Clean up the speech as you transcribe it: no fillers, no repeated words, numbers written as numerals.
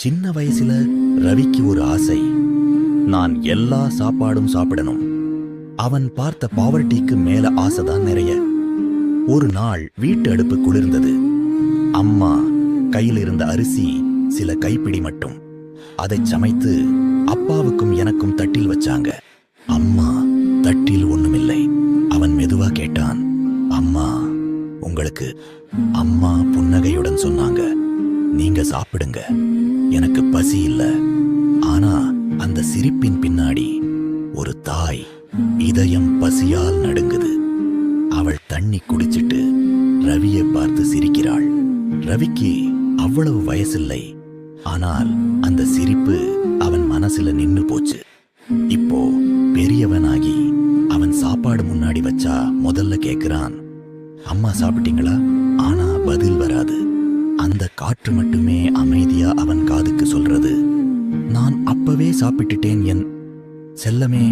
சின்ன வயசுல ரவிக்கு ஒரு ஆசை. நான் எல்லா சாப்பாடும் சாப்பிடணும். அவன் பார்த்த பாவர்ட்டிக்கு மேல ஆசைதான் நிறைய. ஒரு நாள் வீட்டு அடுப்பு குளிர்ந்தது. அம்மா கையில் இருந்த அரிசி சில கைப்பிடி மட்டும். அதை சமைத்து அப்பாவுக்கும் எனக்கும் தட்டில் வச்சாங்க. அம்மா தட்டில் ஒண்ணுமில்லை. அவன் மெதுவா கேட்டான், அம்மா உங்களுக்கு? அம்மா புன்னகையுடன் சொன்னாங்க, நீங்க சாப்பிடுங்க, எனக்கு பசி இல்ல. ஆனா அந்த சிரிப்பின் பின்னாடி ஒரு தாய் இதயம் பசியால் நடுங்குது. அவள் தண்ணி குடிச்சிட்டு ரவியை பார்த்து சிரிக்கிறாள். ரவிக்கு அவ்வளவு வயசில்லை. ஆனால் அந்த சிரிப்பு அவன் மனசுல நின்னு போச்சு. இப்போ பெரியவனாகி அவன் சாப்பாடு முன்னாடி வச்சா முதல்ல கேக்குறான், அம்மா சாப்பிட்டீங்களா? ஆனா பதில் வராது. அந்த காற்று மட்டுமே அமைதியா அவன் காதுக்கு சொல்றது, நான் அப்பவே சாப்பிட்டுட்டேன் என் செல்லமே.